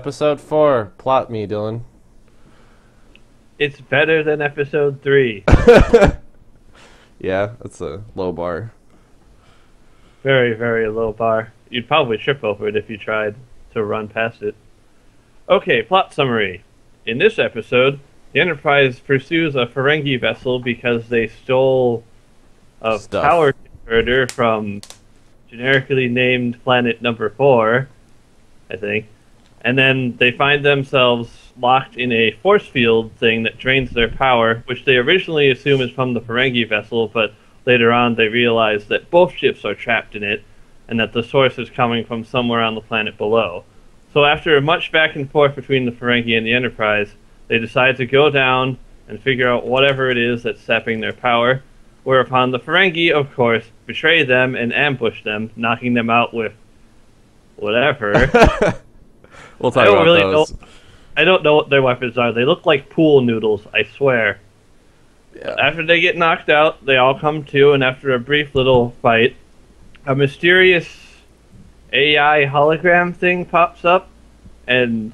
Episode 4. Plot me, Dylan. It's better than episode 3. Yeah, that's a low bar. Very, very low bar. You'd probably trip over it if you tried to run past it. Okay, plot summary. In this episode, the Enterprise pursues a Ferengi vessel because they stole a power converter from generically named planet number 4, I think. And then they find themselves locked in a force field thing that drains their power, which they originally assume is from the Ferengi vessel, but later on they realize that both ships are trapped in it, and that the source is coming from somewhere on the planet below. So after much back and forth between the Ferengi and the Enterprise, they decide to go down and figure out whatever it is that's sapping their power, whereupon the Ferengi, of course, betray them and ambush them, knocking them out with whatever. We'll talk about those. I don't know what their weapons are. They look like pool noodles, I swear. Yeah. After they get knocked out, they all come to, and after a brief little fight, a mysterious AI hologram thing pops up, and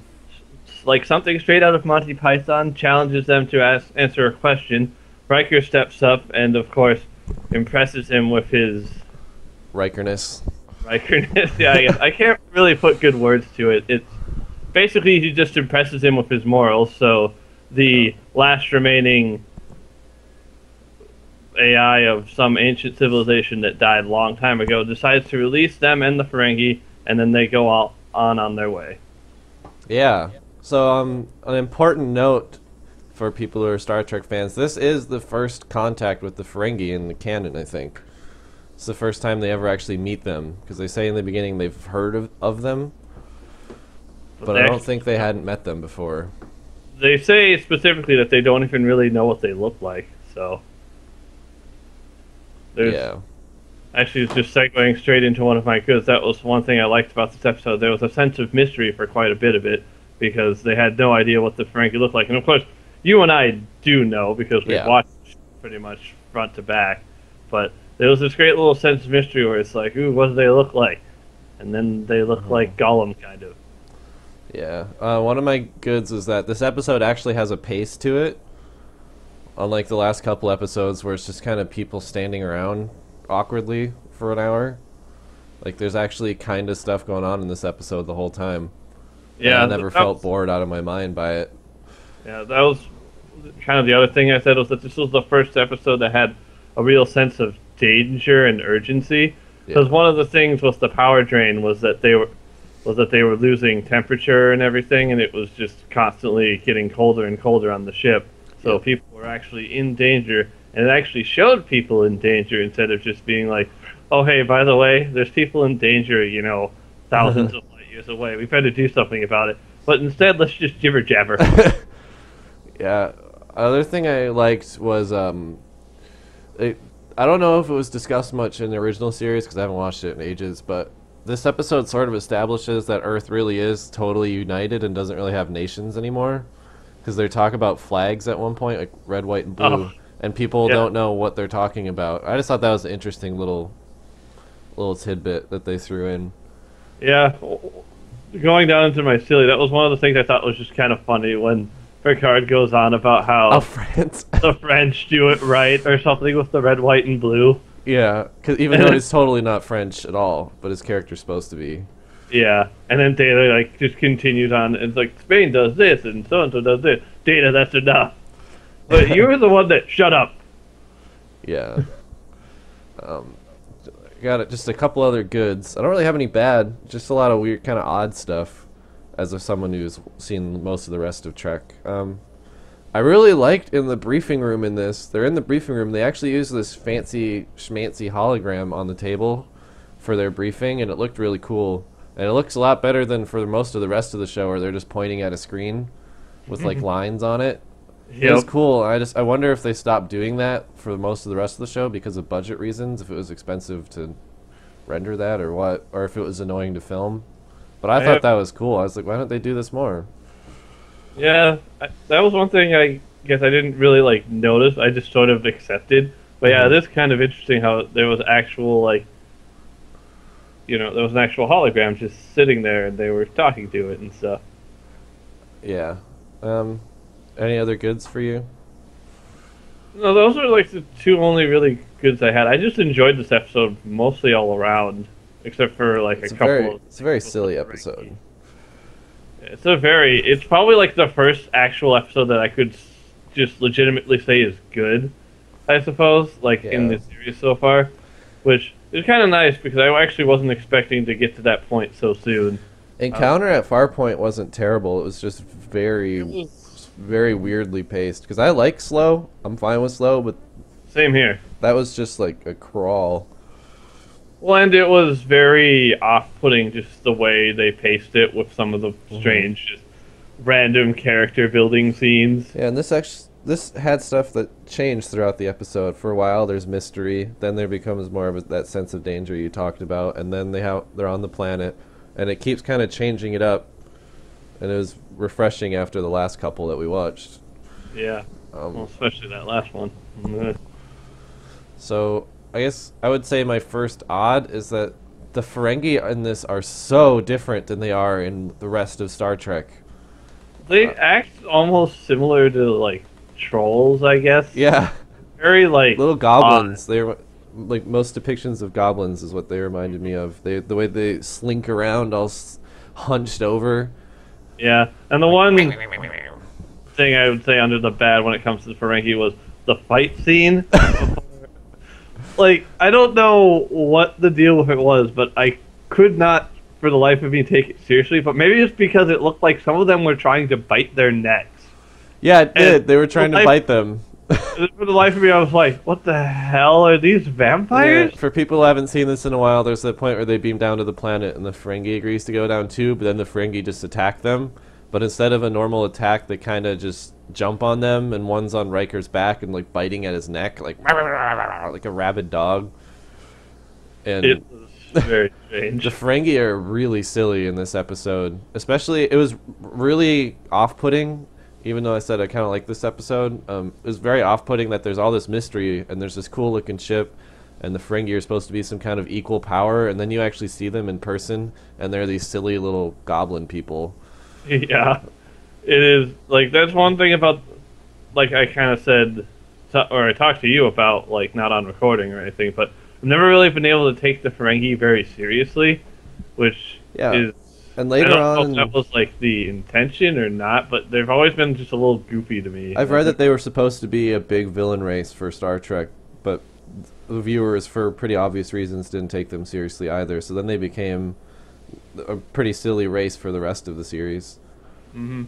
like something straight out of Monty Python challenges them to answer a question. Riker steps up and, of course, impresses him with his Rikerness. Yeah, I guess. I can't really put good words to it. It's basically he just impresses him with his morals. So the last remaining AI of some ancient civilization that died a long time ago decides to release them and the Ferengi, and then they go on their way. Yeah. So an important note for people who are Star Trek fans, this is the first contact with the Ferengi in the canon, I think. It's the first time they ever actually meet them, because they say in the beginning they've heard of them, but I don't think they hadn't met them before. They say specifically that they don't even really know what they look like, so... Yeah. Actually, it's just segueing straight into one of my goods. That was one thing I liked about this episode. There was a sense of mystery for quite a bit of it, because they had no idea what the Ferengi looked like. And of course, you and I do know, because we've watched pretty much front to back, but there was this great little sense of mystery where it's like, ooh, what do they look like? And then they look like Gollum, kind of. Yeah. One of my goods is that this episode actually has a pace to it, unlike the last couple episodes where it's just kind of people standing around awkwardly for an hour. Like, there's actually kind of stuff going on in this episode the whole time. Yeah. And I never felt bored out of my mind by it. Yeah, that was kind of the other thing I said, was that this was the first episode that had a real sense of danger and urgency. Because one of the things with the power drain was that they were losing temperature and everything, and it was just constantly getting colder and colder on the ship. So people were actually in danger, and it actually showed people in danger instead of just being like, oh, hey, by the way, there's people in danger, thousands of light years away. We better do something about it. But instead, let's just jibber-jabber. Yeah. Other thing I liked was, I don't know if it was discussed much in the original series, because I haven't watched it in ages, but this episode sort of establishes that Earth really is totally united and doesn't really have nations anymore. Because they talk about flags at one point, like red, white, and blue, and people don't know what they're talking about. I just thought that was an interesting little tidbit that they threw in. Yeah, going down into my silly, that was one of the things I thought was just kind of funny when Picard goes on about how the French do it right or something with the red, white, and blue. Yeah, because even though he's totally not French at all, but his character's supposed to be. Yeah, and then Data just continues on. It's like, Spain does this, and so-and-so does this. Data, that's enough. But you're the one that shut up. Yeah. Got it. Just a couple other goods. I don't really have any bad. Just a lot of weird, kind of odd stuff. As of someone who's seen most of the rest of Trek. I really liked in the briefing room in this. They're in the briefing room. They actually use this fancy schmancy hologram on the table for their briefing, and it looked really cool. And it looks a lot better than for most of the rest of the show, where they're just pointing at a screen with like lines on it. It was cool. I wonder if they stopped doing that for most of the rest of the show because of budget reasons, if it was expensive to render that or what, or if it was annoying to film. But I thought that was cool. I was like, why don't they do this more? Yeah, that was one thing I guess I didn't really notice. I just sort of accepted. But yeah, it is kind of interesting how there was actual there was an actual hologram just sitting there, and they were talking to it and stuff. Yeah. Any other goods for you? No, those are like the two only really goods I had. I just enjoyed this episode mostly all around, except for like a couple of. It's a very silly episode. It's probably like the first actual episode that I could just legitimately say is good, I suppose, like in the series so far, which is kind of nice because I actually wasn't expecting to get to that point so soon. Encounter at Farpoint wasn't terrible. It was just very weirdly paced. Because I like slow. I'm fine with slow, but same here. That was just like a crawl. Well, and it was very off-putting just the way they paced it with some of the strange, just random character building scenes. Yeah, and this had stuff that changed throughout the episode. For a while, there's mystery. Then there becomes more of that sense of danger you talked about, and then they're on the planet, and it keeps kind of changing it up. And it was refreshing after the last couple that we watched. Yeah, well, especially that last one. So I guess I would say my first odd is that the Ferengi in this are so different than they are in the rest of Star Trek. They act almost similar to like trolls, I guess. Yeah, very like little goblins. They're like most depictions of goblins is what they reminded me of. The way they slink around all hunched over. Yeah, and the one thing I would say under the bad when it comes to the Ferengi was the fight scene. Like, I don't know what the deal with it was, but I could not, for the life of me, take it seriously. But maybe it's because it looked like some of them were trying to bite their necks. Yeah, it did. They were trying to bite them. For the life of me, I was like, what the hell? Are these vampires? Yeah, for people who haven't seen this in a while, there's that point where they beam down to the planet and the Ferengi agrees to go down too, but then the Ferengi just attack them. But instead of a normal attack, they kind of just jump on them, and one's on Riker's back and like biting at his neck, like a rabid dog. And it was very strange. The Ferengi are really silly in this episode. Especially, it was really off-putting, even though I said I kind of like this episode. It was very off-putting that there's all this mystery, and there's this cool-looking ship, and the Ferengi are supposed to be some kind of equal power, and then you actually see them in person, and they're these silly little goblin people. Yeah, it is. Like, that's one thing about, like, I kind of said, or I talked to you about, like, not on recording or anything, but I've never really been able to take the Ferengi very seriously, which is... And later I don't know on... if that was, like, the intention or not, but they've always been just a little goofy to me. I've read that they were supposed to be a big villain race for Star Trek, but the viewers, for pretty obvious reasons, didn't take them seriously either, so then they became a pretty silly race for the rest of the series,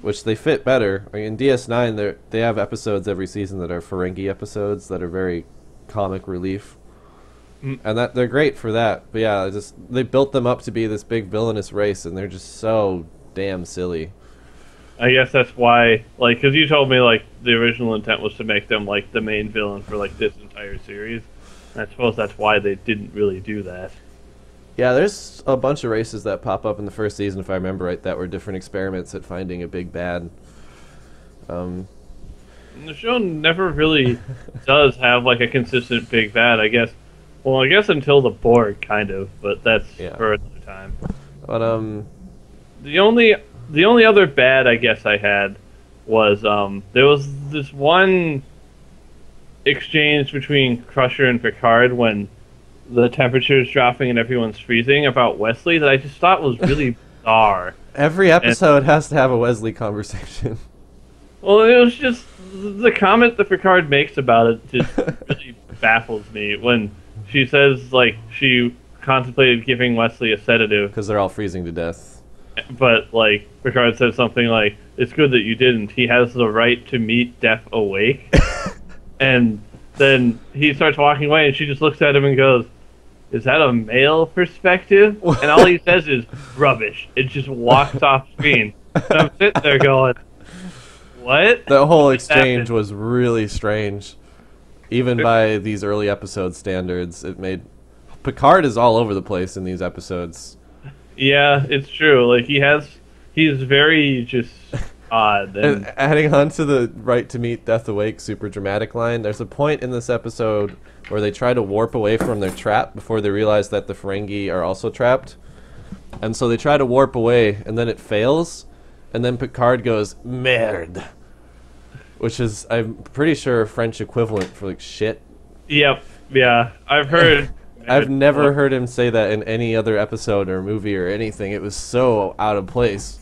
which they fit better. I mean, in DS9, they have episodes every season that are Ferengi episodes that are very comic relief, and that they're great for that. But yeah, they built them up to be this big villainous race, and they're just so damn silly. I guess that's why, like, because you told me like the original intent was to make them like the main villain for like this entire series. And I suppose that's why they didn't really do that. Yeah, there's a bunch of races that pop up in the first season, if I remember right, that were different experiments at finding a big bad. The show never really does have like a consistent big bad, I guess. Well, I guess until the Borg, kind of, but that's for another time. But the only other bad I guess I had was there was this one exchange between Crusher and Picard when the temperature is dropping and everyone's freezing about Wesley that I just thought was really bizarre. Every episode has to have a Wesley conversation. Well, it was just the comment that Picard makes about it just really baffles me when she says like she contemplated giving Wesley a sedative because they're all freezing to death. But like Picard says something like, "It's good that you didn't. He has the right to meet death awake." And then he starts walking away, and she just looks at him and goes, "Is that a male perspective?" And all he says is rubbish. It just walks off screen. And I'm sitting there going, "What?" The whole exchange was really strange. Even by these early episode standards, it made... Picard is all over the place in these episodes. Yeah, it's true. Like, he's very just odd. And adding on to the right to meet death awake super dramatic line, there's a point in this episode where they try to warp away from their trap before they realize that the Ferengi are also trapped. And so they try to warp away, and then it fails. and then Picard goes merde, which is, I'm pretty sure, a French equivalent for like shit. Yep. Yeah. I've heard. I've never heard him say that in any other episode or movie or anything. It was so out of place.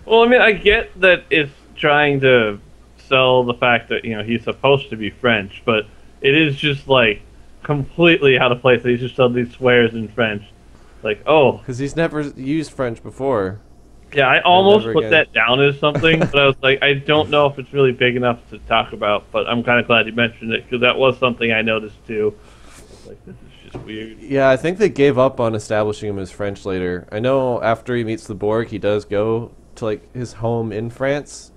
Well, I mean, I get that it's trying to sell the fact that, he's supposed to be French, but it is just, like, completely out of place that he's just said these swears in French. Like, oh. Because he's never used French before. Yeah, I almost put that down as something, but I was like, I don't know if it's really big enough to talk about, but I'm kind of glad you mentioned it, because that was something I noticed, too. Like, this is just weird. Yeah, I think they gave up on establishing him as French later. I know after he meets the Borg, he does go to, like, his home in France,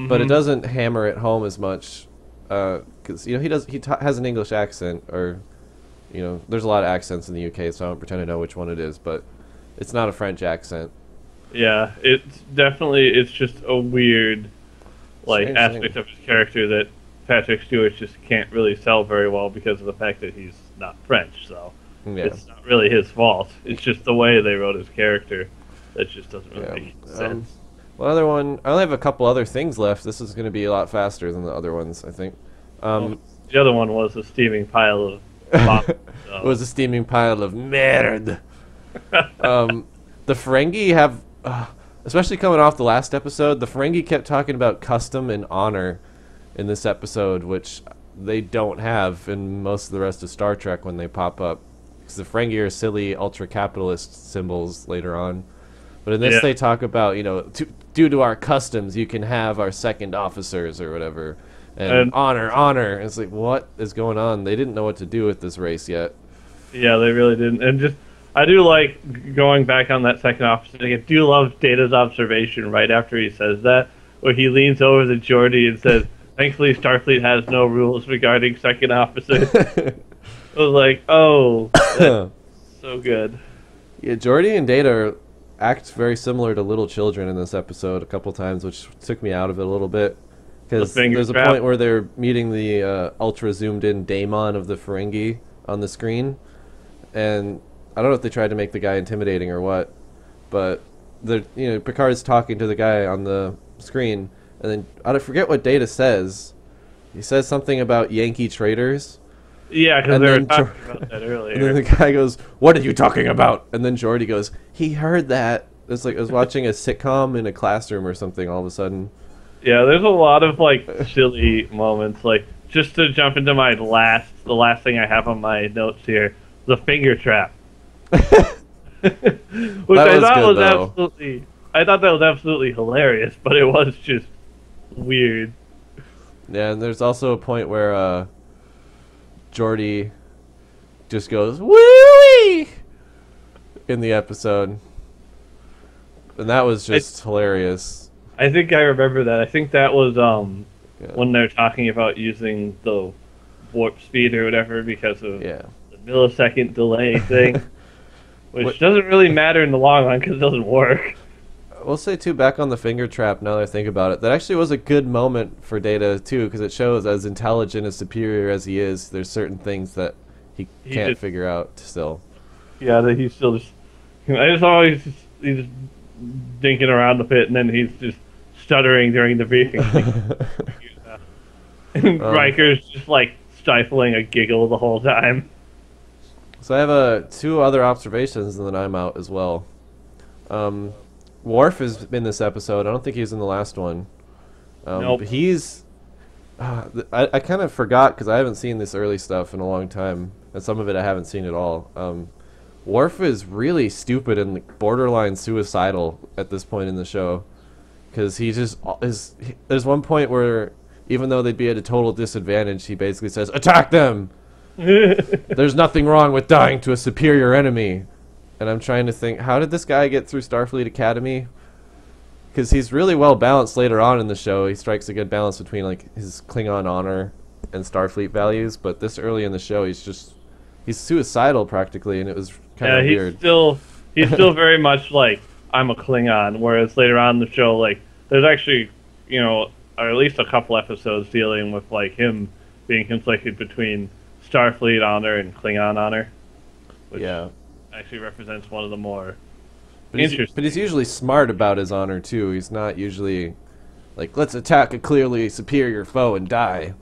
but it doesn't hammer it home as much, because, he has an English accent, or, there's a lot of accents in the UK, so I don't pretend to know which one it is, but it's not a French accent. Yeah, it's just a weird, like, Strange aspect thing. of his character that Patrick Stewart just can't really sell very well because of the fact that he's not French, so Yeah. it's not really his fault. It's just the way they wrote his character that just doesn't really make sense. One other one, I only have a couple other things left. This is going to be a lot faster than the other ones, I think. The other one was a steaming pile of vomit, so. It was a steaming pile of merde. The Ferengi have, especially coming off the last episode, the Ferengi kept talking about custom and honor in this episode, which they don't have in most of the rest of Star Trek when they pop up. Because the Ferengi are silly ultra-capitalist symbols later on. But in this, they talk about, due to our customs, you can have our second officers or whatever. And honor. And it's like, what is going on? They didn't know what to do with this race yet. Yeah, they really didn't. And just, I do like going back on that second officer thing. I do love Data's observation right after he says that, where he leans over to Geordi and says, "Thankfully, Starfleet has no rules regarding second officers." I was like, oh, that's so good. Yeah, Geordi and Data act very similar to little children in this episode a couple times, which took me out of it a little bit. Because there's a point where they're meeting the ultra zoomed in daemon of the Ferengi on the screen, and I don't know if they tried to make the guy intimidating or what, but Picard's talking to the guy on the screen, and then I forget what Data says. He says something about Yankee traders. Yeah, because they were talking about that earlier. And then the guy goes, "What are you talking about?" And then Geordi goes, "He heard that." It's like I was watching a sitcom in a classroom or something all of a sudden. Yeah, there's a lot of, like, silly moments. Like, just to jump into the last thing I have on my notes here, the finger trap. Which I thought that was absolutely hilarious, but it was just weird. Yeah, and there's also a point where Geordi just goes woo in the episode, and that was just hilarious. I think I remember that. I think that was when they're talking about using the warp speed or whatever because of the millisecond delay thing, which doesn't really matter in the long run because it doesn't work. We'll say, too, back on the finger trap, now that I think about it, that actually was a good moment for Data, too, because it shows as intelligent, as superior as he is, there's certain things that he can't figure out still. Yeah, that he's still just... I just always... He's just dinking around the pit, and then he's just stuttering during the briefing. And Riker's just, like, stifling a giggle the whole time. So I have two other observations, and then I'm out as well. Worf is in this episode. I don't think he was in the last one. Nope. But he's... I kind of forgot, because I haven't seen this early stuff in a long time, and some of it I haven't seen at all. Worf is really stupid and borderline suicidal at this point in the show. Because he just is... There's one point where, even though they'd be at a total disadvantage, he basically says, "Attack them! There's nothing wrong with dying to a superior enemy." And I'm trying to think, how did this guy get through Starfleet Academy? Because he's really well balanced later on in the show. He strikes a good balance between like his Klingon honor and Starfleet values. But this early in the show, he's suicidal practically, and it was kind of weird. He's still very much like, I'm a Klingon. Whereas later on in the show, like there's actually, or at least a couple episodes dealing with like him being conflicted between Starfleet honor and Klingon honor. Which actually represents one of the more interesting. But he's usually smart about his honor too. He's not usually like, let's attack a clearly superior foe and die.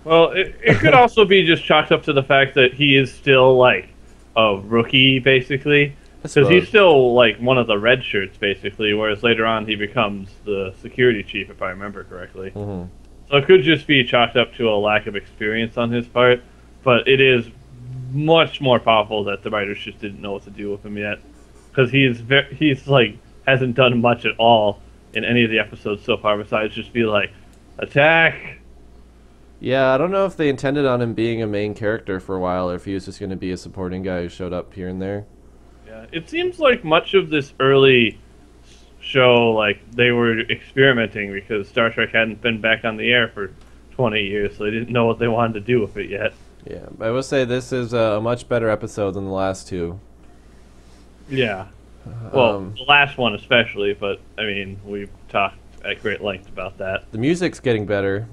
Well, it could also be just chalked up to the fact that he is still like a rookie, basically, because he's still like one of the red shirts, basically. Whereas later on, he becomes the security chief, if I remember correctly. Mm-hmm. So it could just be chalked up to a lack of experience on his part, but it is much more powerful that the writers just didn't know what to do with him yet, because he's like hasn't done much at all in any of the episodes so far besides just be like, attack. Yeah, I don't know if they intended on him being a main character for a while, or if he was just going to be a supporting guy who showed up here and there. Yeah, it seems like much of this early show, like, they were experimenting because Star Trek hadn't been back on the air for 20 years, so they didn't know what they wanted to do with it yet. Yeah, I will say this is a much better episode than the last two. Yeah. Well, the last one especially, but, I mean, we've talked at great length about that. The music's getting better.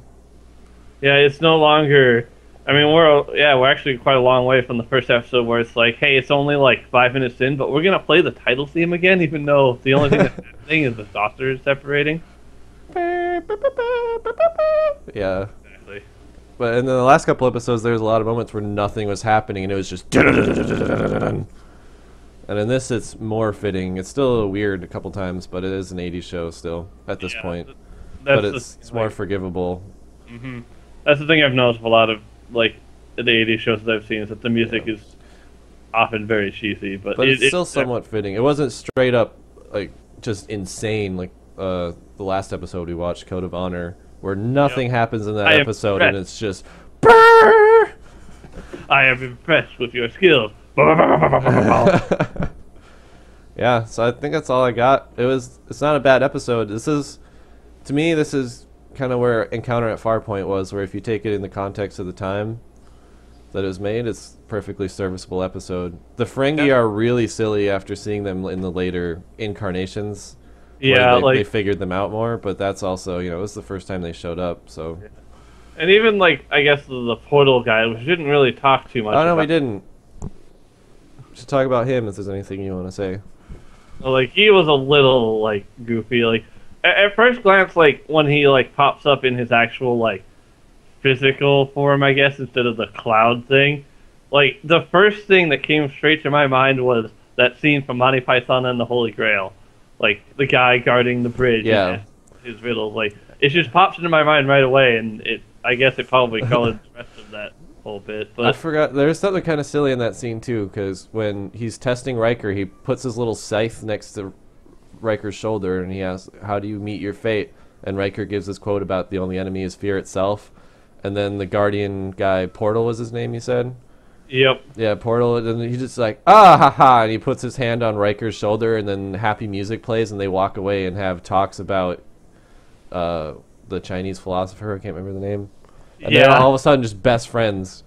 Yeah, it's no longer... I mean, we're actually quite a long way from the first episode where it's like, hey, it's only like 5 minutes in, but we're going to play the title theme again, even though the only thing that's happening is the saucers separating. Yeah. Exactly. But in the last couple episodes, there was a lot of moments where nothing was happening, and it was just... And in this, it's more fitting. It's still a little weird a couple times, but it is an 80s show still, at this point. But it's more forgivable. Mm-hmm. That's the thing I've noticed with a lot of, like, the 80s shows that I've seen, is that the music is often very cheesy. But it's still somewhat fitting. It wasn't straight up, like, just insane, like the last episode we watched, Code of Honor, where nothing happens in that episode, and it's just... Brrr! I am impressed with your skills. Yeah, so I think that's all I got. It's not a bad episode. To me, this is kind of where Encounter at Farpoint was, where if you take it in the context of the time that it was made, it's a perfectly serviceable episode. The Ferengi are really silly after seeing them in the later incarnations. Yeah, they figured them out more, but that's also, it was the first time they showed up, so... Yeah. And even, like, I guess the portal guy, we didn't really talk too much about. Oh, no, we didn't. We should talk about him if there's anything you want to say. Well, like, he was a little, like, goofy. Like, at first glance, like, when he, like, pops up in his actual, like, physical form, I guess, instead of the cloud thing, like, the first thing that came straight to my mind was that scene from Monty Python and the Holy Grail. Like, the guy guarding the bridge. Yeah. And his riddles. Like, it just pops into my mind right away, and I guess it probably colored the rest of that whole bit. But I forgot, there's something kind of silly in that scene, too, because when he's testing Riker, he puts his little scythe next to Riker's shoulder, and he asks, how do you meet your fate? And Riker gives this quote about the only enemy is fear itself. And then the Guardian guy, Portal was his name, you said? Yep. Yeah, Portal, and he's just like, ah, ha, ha, and he puts his hand on Riker's shoulder, and then happy music plays, and they walk away and have talks about the Chinese philosopher, I can't remember the name. And they're all of a sudden just best friends.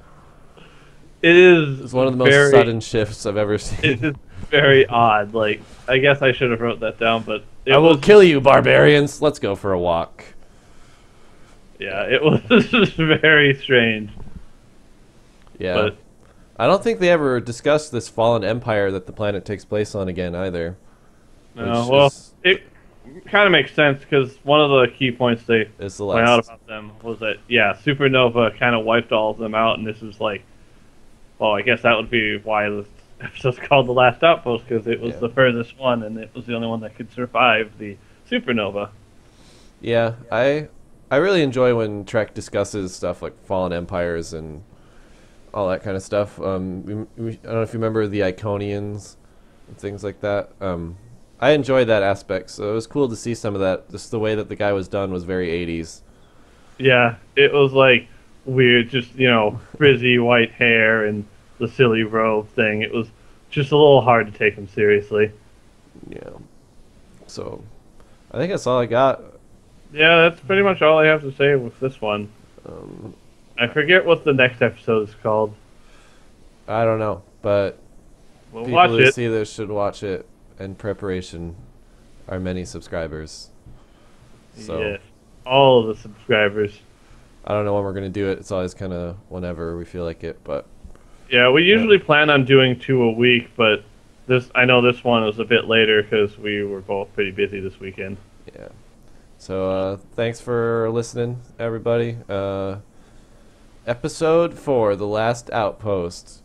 It's one of the most sudden shifts I've ever seen. It is very odd. Like, I guess I should have wrote that down, but... I will kill you, barbarians! Let's go for a walk. Yeah, it was very strange. Yeah. But I don't think they ever discussed this fallen empire that the planet takes place on again, either. No, well, it kind of makes sense, because one of the key points they point out about them was that, supernova kind of wiped all of them out, and this is like... Well, I guess that would be why this episode's called The Last Outpost, because it was the furthest one, and it was the only one that could survive the supernova. Yeah, I really enjoy when Trek discusses stuff like fallen empires and all that kind of stuff. I don't know if you remember the Iconians and things like that. I enjoyed that aspect, so it was cool to see some of that. Just the way that the guy was done was very 80s. Yeah, it was like weird, just, frizzy white hair and the silly robe thing. It was just a little hard to take him seriously. Yeah. So, I think that's all I got. Yeah, that's pretty much all I have to say with this one. I forget what the next episode is called. I don't know, but we'll people watch who it. see this should watch it in preparation. Our many subscribers. So, yeah, all of the subscribers. I don't know when we're going to do it. It's always kind of whenever we feel like it, but... Yeah, we usually plan on doing 2 a week, but I know this one was a bit later because we were both pretty busy this weekend. Yeah. So thanks for listening, everybody. Episode 4, The Last Outpost.